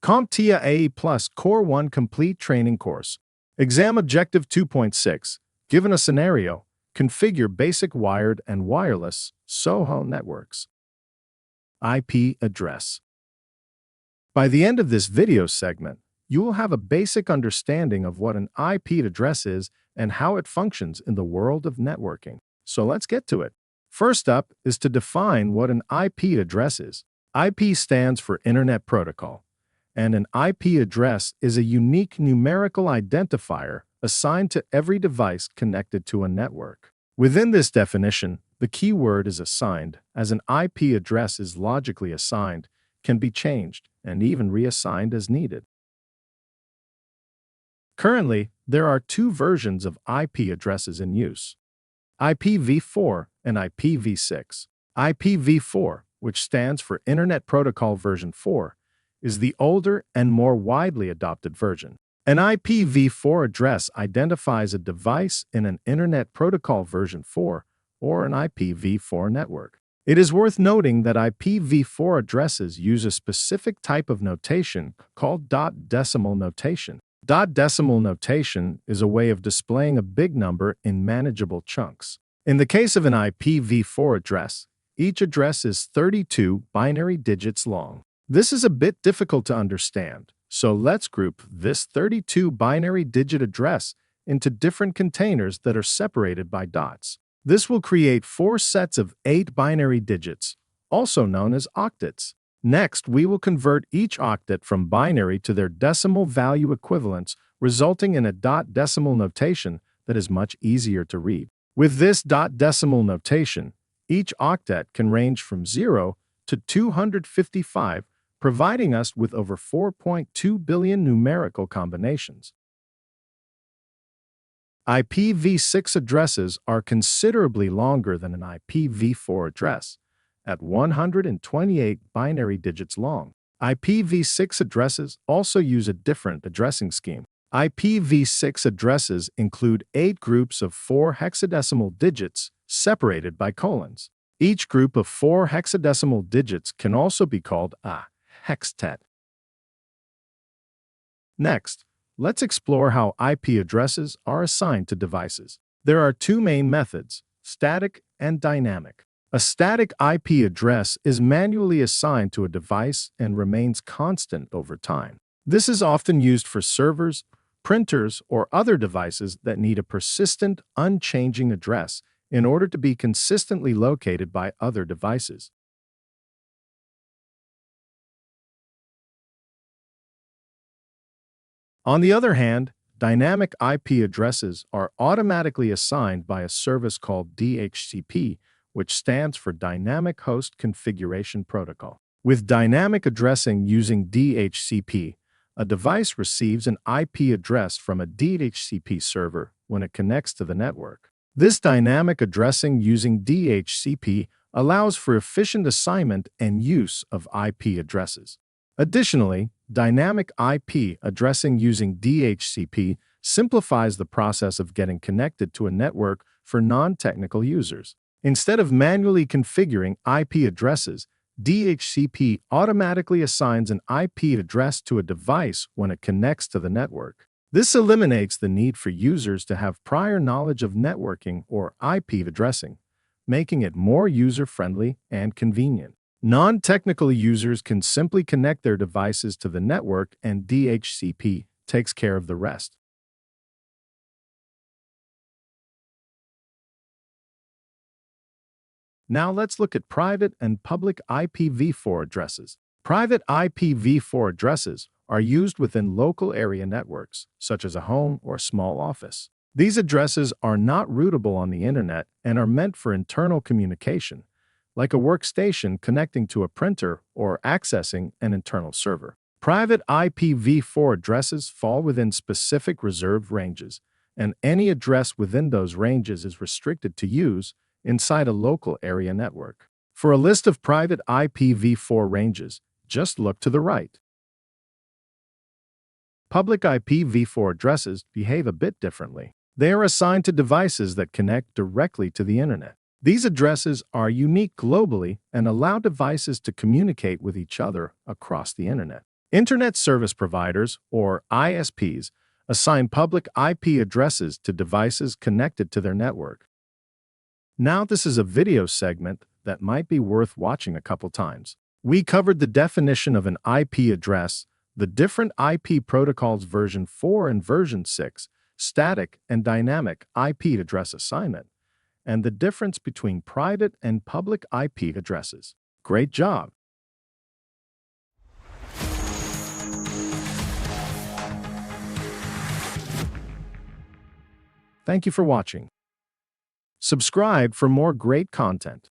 CompTIA A Plus Core 1 Complete Training Course. Exam Objective 2.6. Given a scenario, configure basic wired and wireless SOHO networks. IP address. By the end of this video segment, you will have a basic understanding of what an IP address is and how it functions in the world of networking. So let's get to it. First up is to define what an IP address is. IP stands for Internet Protocol, and an IP address is a unique numerical identifier assigned to every device connected to a network. Within this definition, the keyword is assigned, as an IP address is logically assigned, can be changed, and even reassigned as needed. Currently, there are two versions of IP addresses in use: IPv4 and IPv6. IPv4, which stands for Internet Protocol version 4, is the older and more widely adopted version. An IPv4 address identifies a device in an Internet Protocol version 4 or an IPv4 network. It is worth noting that IPv4 addresses use a specific type of notation called dot decimal notation. Dot decimal notation is a way of displaying a big number in manageable chunks. In the case of an IPv4 address, each address is 32 binary digits long. This is a bit difficult to understand, so let's group this 32 binary digit address into different containers that are separated by dots. This will create 4 sets of 8 binary digits, also known as octets. Next, we will convert each octet from binary to their decimal value equivalents, resulting in a dot decimal notation that is much easier to read. With this dot decimal notation, each octet can range from 0 to 255, providing us with over 4.2 billion numerical combinations. IPv6 addresses are considerably longer than an IPv4 address, at 128 binary digits long. IPv6 addresses also use a different addressing scheme. IPv6 addresses include 8 groups of 4 hexadecimal digits separated by colons. Each group of 4 hexadecimal digits can also be called a hextet. Next, let's explore how IP addresses are assigned to devices. There are two main methods: static and dynamic. A static IP address is manually assigned to a device and remains constant over time. This is often used for servers, printers, or other devices that need a persistent, unchanging address in order to be consistently located by other devices. On the other hand, dynamic IP addresses are automatically assigned by a service called DHCP, which stands for Dynamic Host Configuration Protocol. With dynamic addressing using DHCP, a device receives an IP address from a DHCP server when it connects to the network. This dynamic addressing using DHCP allows for efficient assignment and use of IP addresses. Additionally, dynamic IP addressing using DHCP simplifies the process of getting connected to a network for non-technical users. Instead of manually configuring IP addresses, DHCP automatically assigns an IP address to a device when it connects to the network. This eliminates the need for users to have prior knowledge of networking or IP addressing, making it more user-friendly and convenient. Non-technical users can simply connect their devices to the network, and DHCP takes care of the rest. Now let's look at private and public IPv4 addresses. Private IPv4 addresses are used within local area networks, such as a home or small office. These addresses are not routable on the internet and are meant for internal communication, like a workstation connecting to a printer or accessing an internal server. Private IPv4 addresses fall within specific reserved ranges, and any address within those ranges is restricted to use inside a local area network. For a list of private IPv4 ranges, just look to the right. Public IPv4 addresses behave a bit differently. They are assigned to devices that connect directly to the internet. These addresses are unique globally and allow devices to communicate with each other across the internet. Internet service providers, or ISPs, assign public IP addresses to devices connected to their network. Now, this is a video segment that might be worth watching a couple times. We covered the definition of an IP address, the different IP protocols version 4 and version 6, static and dynamic IP address assignment, and the difference between private and public IP addresses. Great job! Thank you for watching. Subscribe for more great content.